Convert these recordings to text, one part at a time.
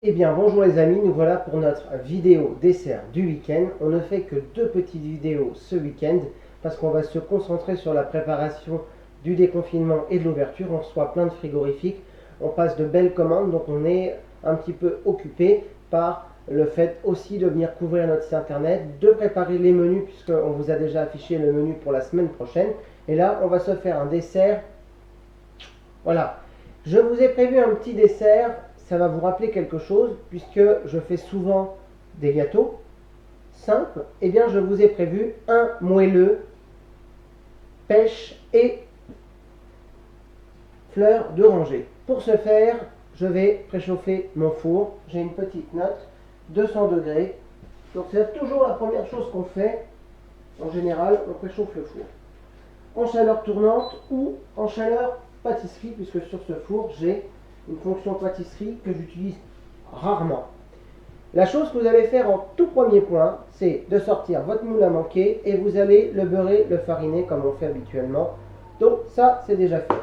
Eh bien bonjour les amis, nous voilà pour notre vidéo dessert du week-end. On ne fait que deux petites vidéos ce week-end parce qu'on va se concentrer sur la préparation du déconfinement et de l'ouverture. On reçoit plein de frigorifiques, on passe de belles commandes, donc on est un petit peu occupé par le fait aussi de venir couvrir notre site internet, de préparer les menus puisqu'on vous a déjà affiché le menu pour la semaine prochaine. Et là on va se faire un dessert. Voilà, je vous ai prévu un petit dessert. Ça va vous rappeler quelque chose, puisque je fais souvent des gâteaux simples. Eh bien, je vous ai prévu un moelleux, pêche et fleurs d'oranger. Pour ce faire, je vais préchauffer mon four. J'ai une petite note, 200 degrés. Donc c'est toujours la première chose qu'on fait. En général, on préchauffe le four en chaleur tournante ou en chaleur pâtisserie, puisque sur ce four, j'ai une fonction pâtisserie que j'utilise rarement. La chose que vous allez faire en tout premier point, c'est de sortir votre moule à manquer et vous allez le beurrer, le fariner comme on fait habituellement. Donc ça, c'est déjà fait.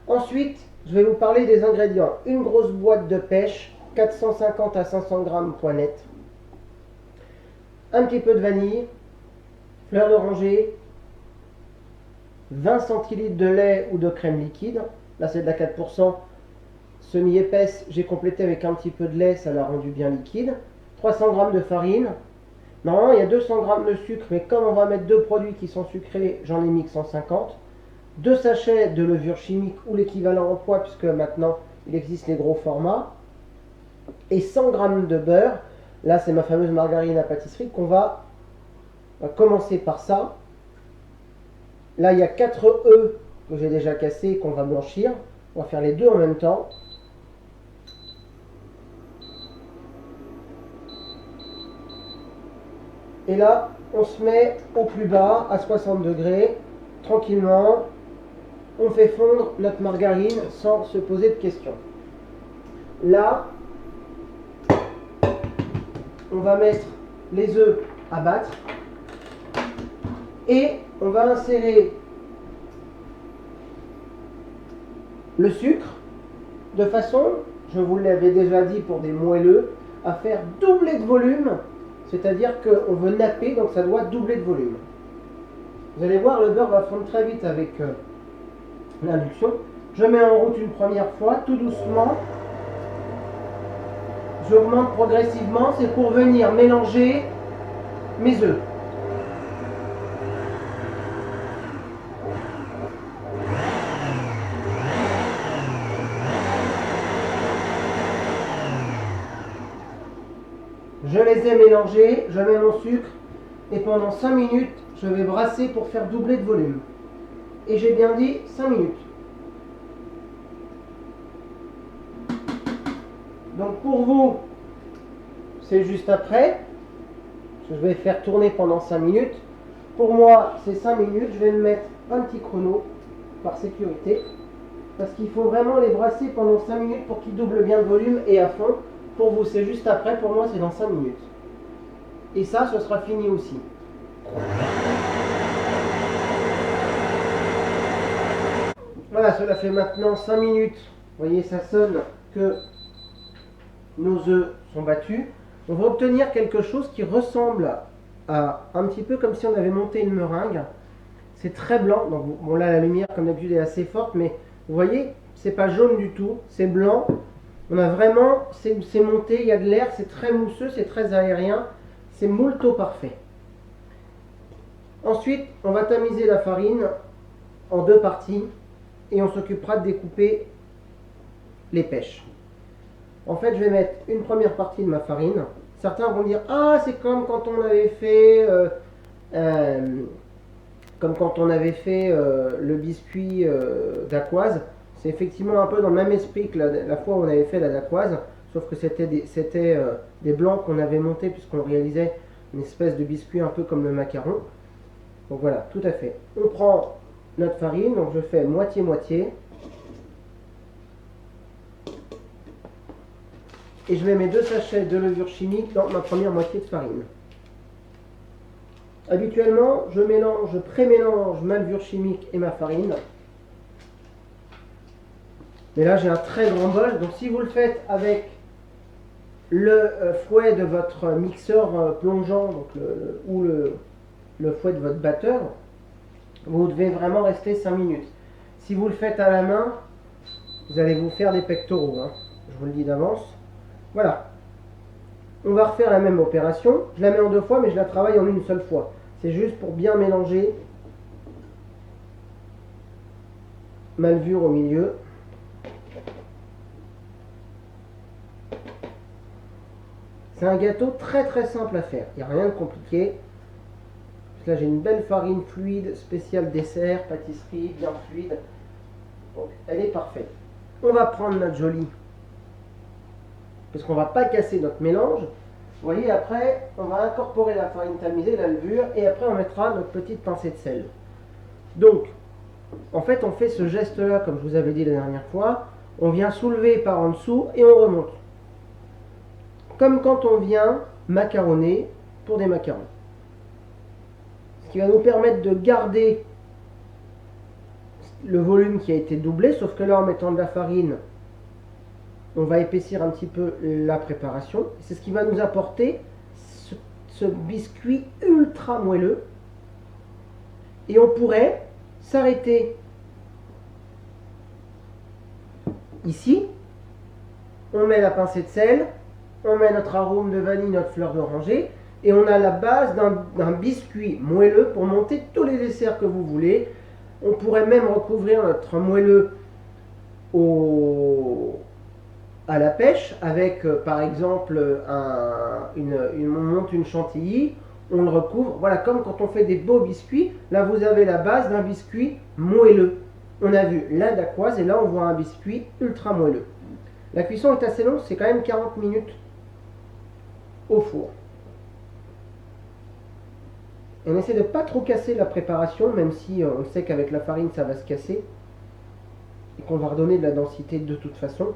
Ensuite, je vais vous parler des ingrédients. Une grosse boîte de pêche, 450 à 500 grammes poinettes. Un petit peu de vanille, fleur d'oranger, 20 centilitres de lait ou de crème liquide. Là, c'est de la 4%. Semi-épaisse, j'ai complété avec un petit peu de lait, ça l'a rendu bien liquide. 300 g de farine. Normalement, il y a 200 g de sucre, mais comme on va mettre deux produits qui sont sucrés, j'en ai mis que 150. 2 sachets de levure chimique ou l'équivalent en poids, puisque maintenant il existe les gros formats. Et 100 g de beurre. Là, c'est ma fameuse margarine à pâtisserie qu'on va commencer par ça. Là, il y a 4 œufs que j'ai déjà cassés et qu'on va blanchir. On va faire les deux en même temps. Et là, on se met au plus bas, à 60 degrés, tranquillement. On fait fondre notre margarine sans se poser de questions. Là, on va mettre les œufs à battre. Et on va insérer le sucre de façon, je vous l'avais déjà dit pour des moelleux, à faire doubler de volume. C'est-à-dire qu'on veut napper, donc ça doit doubler de volume. Vous allez voir, le beurre va fondre très vite avec l'induction. Je mets en route une première fois, tout doucement. J'augmente progressivement, c'est pour venir mélanger mes œufs. Je les ai mélangés, je mets mon sucre et pendant 5 minutes, je vais brasser pour faire doubler de volume. Et j'ai bien dit 5 minutes. Donc pour vous, c'est juste après. Je vais faire tourner pendant 5 minutes. Pour moi, c'est 5 minutes. Je vais me mettre un petit chrono par sécurité. Parce qu'il faut vraiment les brasser pendant 5 minutes pour qu'ils doublent bien de volume et à fond. Pour vous, c'est juste après. Pour moi, c'est dans 5 minutes. Et ça, ce sera fini aussi. Voilà, cela fait maintenant 5 minutes. Vous voyez, ça sonne que nos œufs sont battus. On va obtenir quelque chose qui ressemble à un petit peu comme si on avait monté une meringue. C'est très blanc. Donc, bon, là, la lumière, comme d'habitude, est assez forte. Mais vous voyez, c'est pas jaune du tout. C'est blanc. On a vraiment, c'est monté, il y a de l'air, c'est très mousseux, c'est très aérien. C'est molto parfait. Ensuite, on va tamiser la farine en deux parties et on s'occupera de découper les pêches. En fait, je vais mettre une première partie de ma farine. Certains vont dire, ah, c'est comme quand on avait fait, le biscuit dacquoise. C'est effectivement un peu dans le même esprit que la fois où on avait fait la dacquoise, sauf que c'était des blancs qu'on avait montés puisqu'on réalisait une espèce de biscuit un peu comme le macaron. Donc voilà, tout à fait. On prend notre farine, donc je fais moitié-moitié. Et je mets mes 2 sachets de levure chimique dans ma première moitié de farine. Habituellement, je pré-mélange ma levure chimique et ma farine. Mais là, j'ai un très grand bol, donc si vous le faites avec le fouet de votre mixeur plongeant donc ou le fouet de votre batteur, vous devez vraiment rester 5 minutes. Si vous le faites à la main, vous allez vous faire des pectoraux, hein. Je vous le dis d'avance. Voilà. On va refaire la même opération. Je la mets en 2 fois, mais je la travaille en une seule fois. C'est juste pour bien mélanger ma levure au milieu. C'est un gâteau très très simple à faire. Il n'y a rien de compliqué. Là, j'ai une belle farine fluide, spéciale dessert, pâtisserie, bien fluide. Donc, elle est parfaite. On va prendre notre jolie, parce qu'on ne va pas casser notre mélange. Vous voyez, après, on va incorporer la farine tamisée, la levure, et après, on mettra notre petite pincée de sel. Donc, en fait, on fait ce geste-là, comme je vous avais dit la dernière fois. On vient soulever par en dessous et on remonte. Comme quand on vient macaronner pour des macarons. Ce qui va nous permettre de garder le volume qui a été doublé, sauf que là, en mettant de la farine, on va épaissir un petit peu la préparation. C'est ce qui va nous apporter ce biscuit ultra moelleux. Et on pourrait s'arrêter ici. On met la pincée de sel, on met notre arôme de vanille, notre fleur d'oranger, et on a la base d'un biscuit moelleux pour monter tous les desserts que vous voulez. On pourrait même recouvrir notre moelleux à la pêche avec par exemple on monte une chantilly, on le recouvre, voilà, comme quand on fait des beaux biscuits. Là vous avez la base d'un biscuit moelleux. On a vu l'Inde aquoise et là on voit un biscuit ultra moelleux. La cuisson est assez longue, c'est quand même 40 minutes au four. Et on essaie de ne pas trop casser la préparation, même si on sait qu'avec la farine ça va se casser et qu'on va redonner de la densité de toute façon.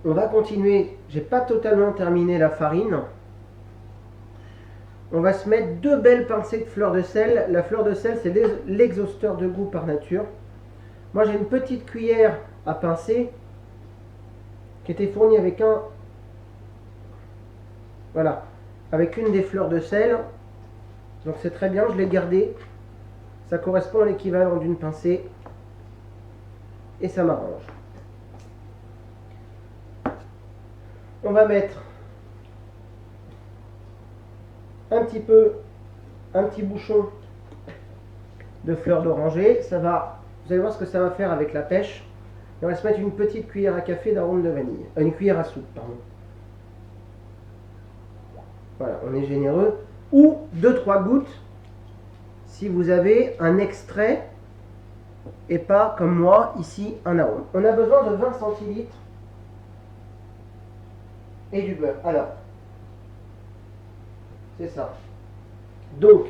On va continuer, j'ai pas totalement terminé la farine. On va se mettre 2 belles pincées de fleur de sel. La fleur de sel, c'est l'exhausteur de goût par nature. Moi, j'ai une petite cuillère à pincer qui était fournie avec voilà, avec une des fleurs de sel. Donc c'est très bien, je l'ai gardé. Ça correspond à l'équivalent d'une pincée et ça m'arrange. On va mettre un petit bouchon de fleur d'oranger. Ça va, vous allez voir ce que ça va faire avec la pêche. Et on va se mettre une petite cuillère à café d'arôme de vanille. Une cuillère à soupe, pardon. Voilà, on est généreux. Ou 2-3 gouttes si vous avez un extrait et pas comme moi ici un arôme. On a besoin de 20 centilitres et du beurre. Alors, c'est ça. Donc,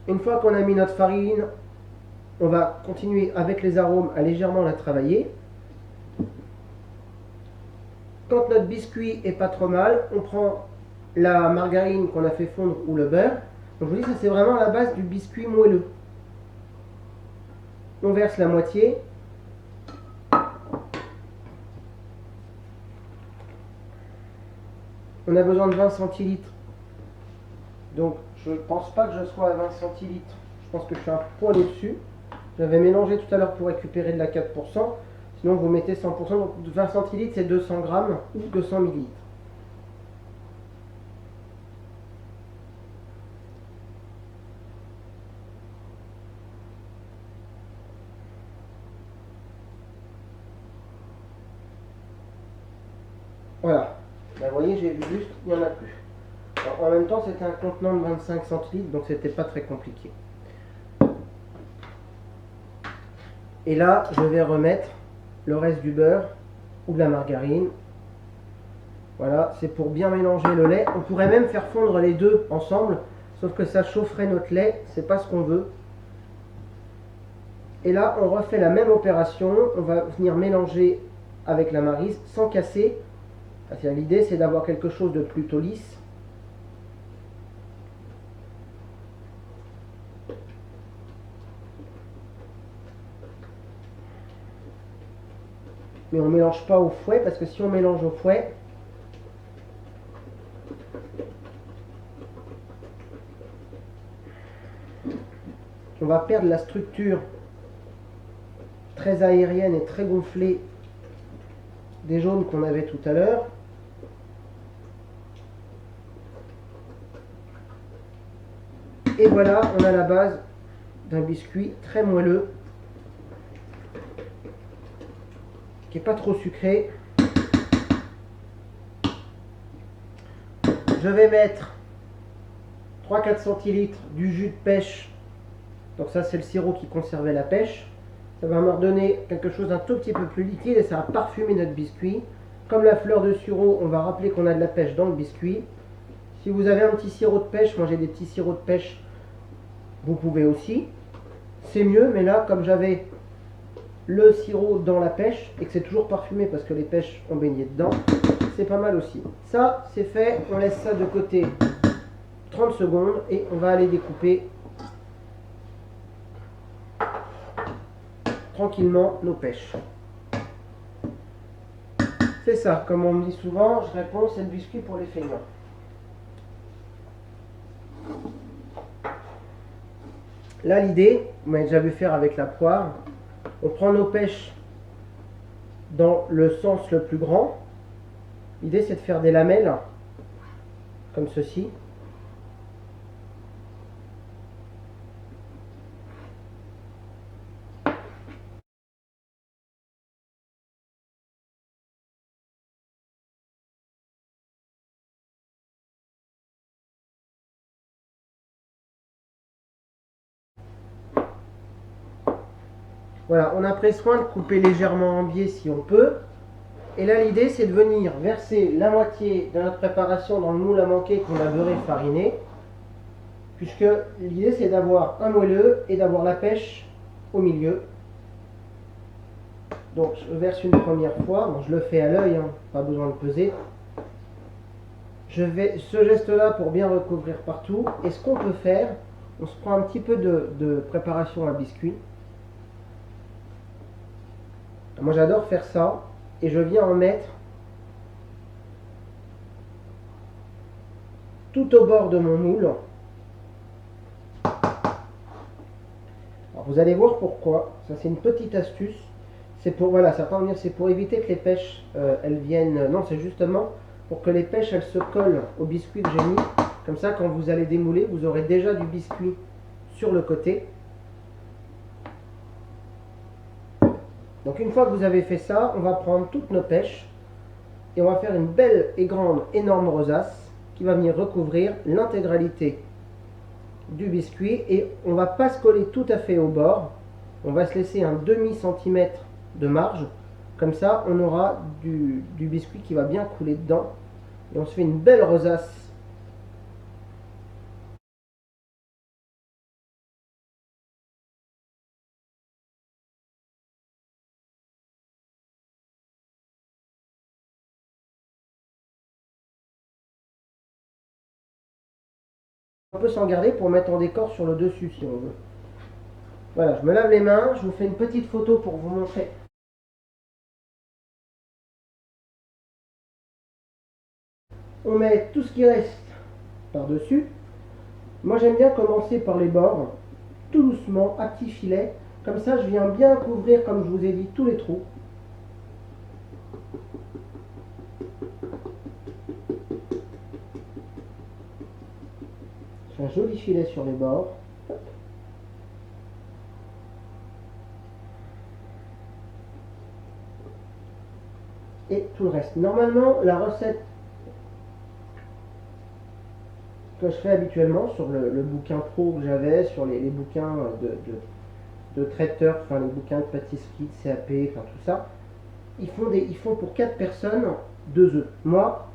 une fois qu'on a mis notre farine, on va continuer avec les arômes à légèrement la travailler. Quand notre biscuit est pas trop mal, on prend la margarine qu'on a fait fondre ou le beurre. Donc je vous dis, ça c'est vraiment la base du biscuit moelleux. On verse la moitié. On a besoin de 20 centilitres. Donc je ne pense pas que je sois à 20 centilitres. Je pense que je suis un poil au-dessus. J'avais mélangé tout à l'heure pour récupérer de la 4%. Sinon vous mettez 100%. Donc 20 centilitres c'est 200 grammes ou 200 millilitres. Voilà. Ben, vous voyez, j'ai vu juste, il n'y en a plus. Alors, en même temps, c'était un contenant de 25 centilitres, donc c'était pas très compliqué. Et là, je vais remettre le reste du beurre ou de la margarine. Voilà, c'est pour bien mélanger le lait. On pourrait même faire fondre les deux ensemble, sauf que ça chaufferait notre lait, c'est pas ce qu'on veut. Et là, on refait la même opération. On va venir mélanger avec la maryse sans casser. L'idée, c'est d'avoir quelque chose de plutôt lisse. Mais on ne mélange pas au fouet, parce que si on mélange au fouet, on va perdre la structure très aérienne et très gonflée des jaunes qu'on avait tout à l'heure. Et voilà, on a la base d'un biscuit très moelleux, qui n'est pas trop sucré. Je vais mettre 3-4 centilitres du jus de pêche. Donc ça, c'est le sirop qui conservait la pêche. Ça va me redonner quelque chose d'un tout petit peu plus liquide et ça va parfumer notre biscuit. Comme la fleur de sureau, on va rappeler qu'on a de la pêche dans le biscuit. Si vous avez un petit sirop de pêche, moi j'ai des petits sirops de pêche, vous pouvez aussi. C'est mieux, mais là, comme j'avais le sirop dans la pêche et que c'est toujours parfumé parce que les pêches ont baigné dedans, c'est pas mal aussi. Ça, c'est fait. On laisse ça de côté 30 secondes et on va aller découper tranquillement nos pêches. C'est ça, comme on me dit souvent, je réponds, c'est le biscuit pour les feignants. Là, l'idée, vous m'avez déjà vu faire avec la poire, on prend nos pêches dans le sens le plus grand. L'idée, c'est de faire des lamelles, comme ceci. Voilà, on a pris soin de couper légèrement en biais si on peut. Et là, l'idée, c'est de venir verser la moitié de notre préparation dans le moule à manquer qu'on a beurré fariné. Puisque l'idée, c'est d'avoir un moelleux et d'avoir la pêche au milieu. Donc, je verse une première fois. Bon, je le fais à l'œil, hein, pas besoin de peser. Je vais ce geste-là pour bien recouvrir partout. Et ce qu'on peut faire, on se prend un petit peu de préparation à biscuit. Moi, j'adore faire ça. Et je viens en mettre tout au bord de mon moule. Alors, vous allez voir pourquoi. Ça, c'est une petite astuce. C'est pour, voilà, certains vont dire c'est pour éviter que les pêches, elles viennent. Non, c'est justement pour que les pêches, elles se collent au biscuit que j'ai mis. Comme ça, quand vous allez démouler, vous aurez déjà du biscuit sur le côté. Donc, une fois que vous avez fait ça, on va prendre toutes nos pêches et on va faire une belle et grande, énorme rosace qui va venir recouvrir l'intégralité du biscuit. Et on ne va pas se coller tout à fait au bord. On va se laisser un demi-centimètre de marge. Comme ça, on aura du biscuit qui va bien couler dedans. Et on se fait une belle rosace. On peut s'en garder pour mettre en décor sur le dessus si on veut. Voilà, je me lave les mains. Je vous fais une petite photo pour vous montrer. On met tout ce qui reste par-dessus. Moi, j'aime bien commencer par les bords, tout doucement, à petit filet. Comme ça, je viens bien couvrir, comme je vous ai dit, tous les trous. Je fais un joli filet sur les bords. Et tout le reste. Normalement, la recette que je fais habituellement sur le bouquin pro que j'avais, sur les bouquins de traiteurs, enfin les bouquins de pâtisserie, de CAP, enfin tout ça, ils font pour 4 personnes 2 œufs. Moi,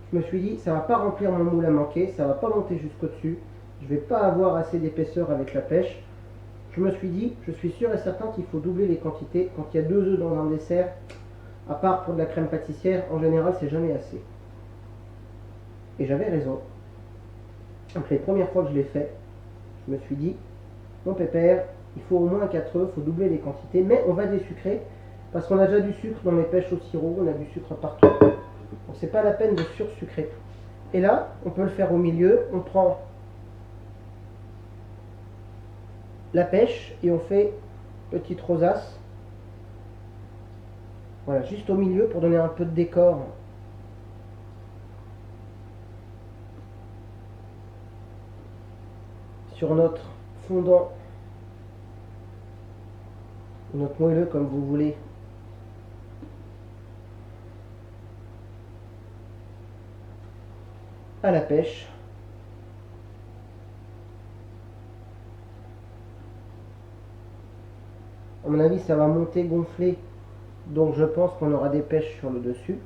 je me suis dit, ça va pas remplir mon moule à manquer, ça va pas monter jusqu'au dessus, je vais pas avoir assez d'épaisseur avec la pêche. Je me suis dit, je suis sûr et certain qu'il faut doubler les quantités. Quand il y a 2 œufs dans un dessert, à part pour de la crème pâtissière, en général, c'est jamais assez. Et j'avais raison. Donc les premières fois que je l'ai fait, je me suis dit, mon pépère, il faut au moins 4 œufs, il faut doubler les quantités, mais on va désucrer, parce qu'on a déjà du sucre dans les pêches au sirop, on a du sucre partout. Donc c'est pas la peine de sursucrer. Et là, on peut le faire au milieu, on prend la pêche et on fait petite rosace. Voilà, juste au milieu pour donner un peu de décor. Sur notre fondant, notre moelleux comme vous voulez. À la pêche. À mon avis, ça va monter, gonfler. Donc je pense qu'on aura des pêches sur le dessus.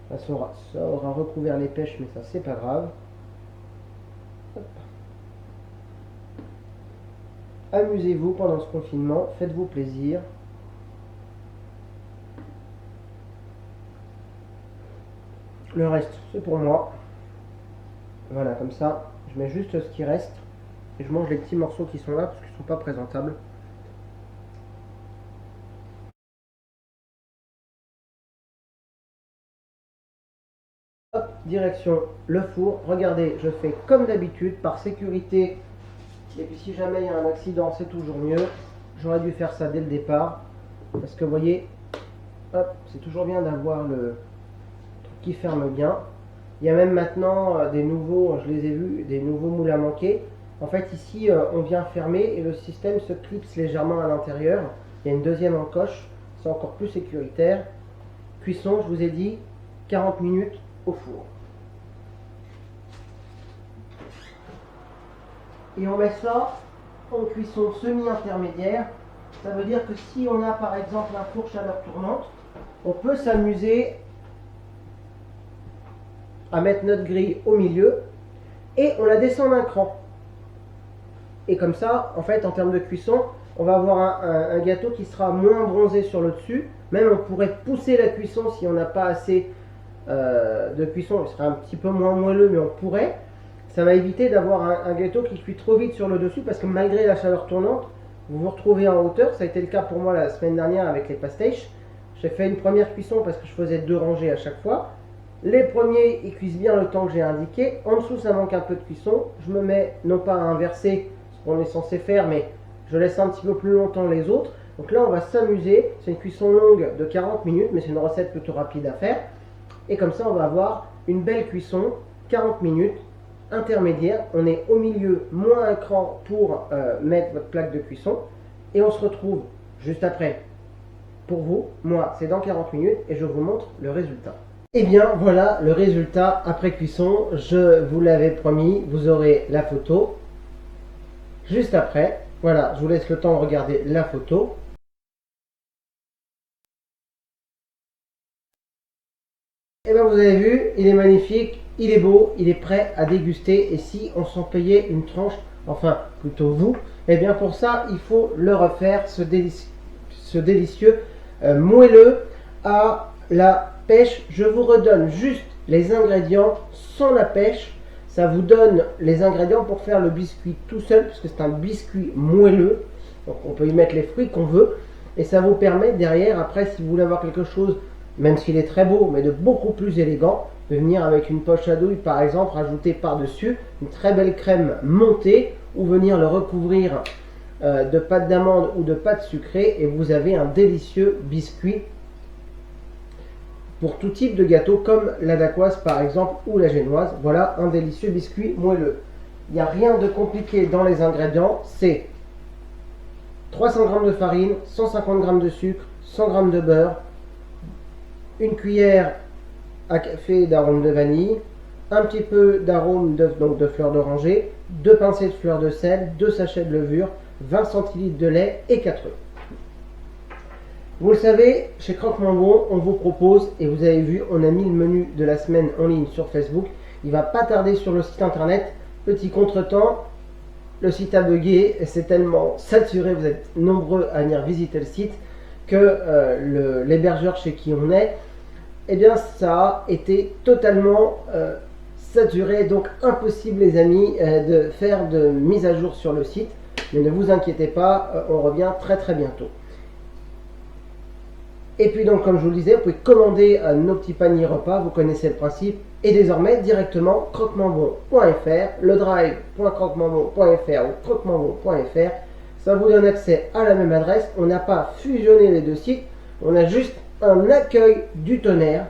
Ça aura recouvert les pêches, mais ça, c'est pas grave. Hop. Amusez-vous pendant ce confinement, faites-vous plaisir. Le reste, c'est pour moi. Voilà, comme ça, je mets juste ce qui reste. Et je mange les petits morceaux qui sont là, parce qu'ils ne sont pas présentables. Hop, direction le four. Regardez, je fais comme d'habitude, par sécurité. Et puis si jamais il y a un accident, c'est toujours mieux. J'aurais dû faire ça dès le départ. Parce que vous voyez, hop, c'est toujours bien d'avoir le truc qui ferme bien. Il y a même maintenant des nouveaux, je les ai vus, des nouveaux moules à manquer. En fait ici, on vient fermer et le système se clipse légèrement à l'intérieur. Il y a une deuxième encoche, c'est encore plus sécuritaire. Cuisson, je vous ai dit, 40 minutes au four. Et on met ça en cuisson semi-intermédiaire. Ça veut dire que si on a par exemple un four chaleur tournante, on peut s'amuser à mettre notre grille au milieu et on la descend d'un cran. Et comme ça, en fait, en termes de cuisson, on va avoir un gâteau qui sera moins bronzé sur le dessus. Même on pourrait pousser la cuisson si on n'a pas assez de cuisson. Il sera un petit peu moins moelleux, mais on pourrait. Ça va éviter d'avoir un gâteau qui cuit trop vite sur le dessus parce que malgré la chaleur tournante, vous vous retrouvez en hauteur. Ça a été le cas pour moi la semaine dernière avec les pastéis. J'ai fait une première cuisson parce que je faisais 2 rangées à chaque fois. Les premiers, ils cuisent bien le temps que j'ai indiqué. En dessous, ça manque un peu de cuisson. Je me mets, non pas à inverser ce qu'on est censé faire, mais je laisse un petit peu plus longtemps les autres. Donc là, on va s'amuser. C'est une cuisson longue de 40 minutes, mais c'est une recette plutôt rapide à faire. Et comme ça, on va avoir une belle cuisson, 40 minutes, intermédiaire. On est au milieu, moins un cran pour mettre votre plaque de cuisson. Et on se retrouve juste après. Pour vous, moi, c'est dans 40 minutes et je vous montre le résultat. Et bien voilà le résultat après cuisson. Je vous l'avais promis, vous aurez la photo juste après. Voilà, je vous laisse le temps de regarder la photo. Et bien vous avez vu, il est magnifique, il est beau, il est prêt à déguster. Et si on s'en payait une tranche, enfin plutôt vous, et bien pour ça il faut le refaire, ce délicieux moelleux à la pêche. Je vous redonne juste les ingrédients sans la pêche. Ça vous donne les ingrédients pour faire le biscuit tout seul, parce que c'est un biscuit moelleux. Donc on peut y mettre les fruits qu'on veut. Et ça vous permet derrière, après, si vous voulez avoir quelque chose, même s'il est très beau, mais de beaucoup plus élégant, de venir avec une poche à douille, par exemple, rajouter par-dessus une très belle crème montée, ou venir le recouvrir de pâte d'amande ou de pâte sucrée, et vous avez un délicieux biscuit pour tout type de gâteau, comme la dacquoise par exemple ou la génoise. Voilà un délicieux biscuit moelleux. Il n'y a rien de compliqué dans les ingrédients. C'est 300 g de farine, 150 g de sucre, 100 g de beurre, une cuillère à café d'arôme de vanille, un petit peu d'arôme de fleur d'oranger, 2 pincées de fleur de sel, 2 sachets de levure, 20 centilitres de lait et 4 œufs. Vous le savez, chez Croque-Mango, on vous propose, et vous avez vu, on a mis le menu de la semaine en ligne sur Facebook. Il va pas tarder sur le site internet. Petit contretemps, le site a bugué, c'est tellement saturé, vous êtes nombreux à venir visiter le site, que l'hébergeur chez qui on est eh bien ça a été totalement saturé, donc impossible les amis de faire de mise à jour sur le site. Mais ne vous inquiétez pas, on revient très très bientôt. Et puis donc comme je vous le disais, vous pouvez commander nos petits paniers repas, vous connaissez le principe. Et désormais directement croquemambon.fr, le drive.croquemambon.fr ou croquemambon.fr, ça vous donne accès à la même adresse. On n'a pas fusionné les deux sites, on a juste un accueil du tonnerre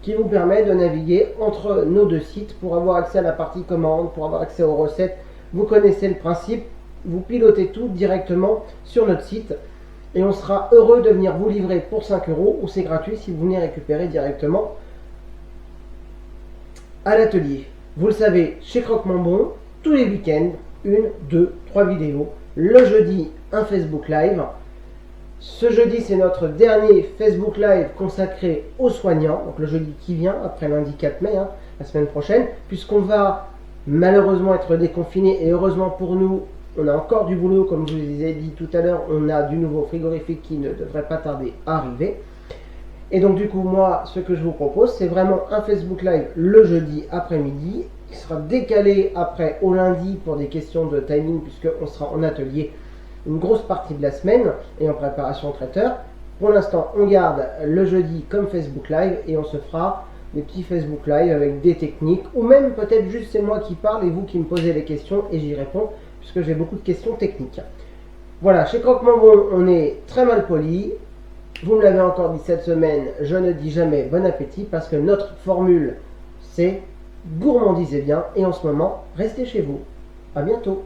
qui vous permet de naviguer entre nos deux sites pour avoir accès à la partie commande, pour avoir accès aux recettes. Vous connaissez le principe, vous pilotez tout directement sur notre site et on sera heureux de venir vous livrer pour 5 € ou c'est gratuit si vous venez récupérer directement à l'atelier. Vous le savez, chez Croque-Mambon, tous les week-ends, 1, 2, 3 vidéos. Le jeudi, un Facebook Live. Ce jeudi, c'est notre dernier Facebook Live consacré aux soignants. Donc le jeudi qui vient, après lundi 4 mai, la semaine prochaine, puisqu'on va malheureusement être déconfiné et heureusement pour nous, on a encore du boulot, comme je vous ai dit tout à l'heure, on a du nouveau frigorifique qui ne devrait pas tarder à arriver. Et donc du coup, moi, ce que je vous propose, c'est vraiment un Facebook Live le jeudi après-midi, qui sera décalé après au lundi pour des questions de timing, puisqu'on sera en atelier une grosse partie de la semaine et en préparation traiteur. Pour l'instant, on garde le jeudi comme Facebook Live et on se fera des petits Facebook Live avec des techniques, ou même peut-être juste c'est moi qui parle et vous qui me posez les questions et j'y réponds, puisque j'ai beaucoup de questions techniques. Voilà, chez Croque-Mambon, on est très mal poli. Vous me l'avez encore dit cette semaine, je ne dis jamais bon appétit parce que notre formule c'est gourmandisez bien et en ce moment, restez chez vous. À bientôt.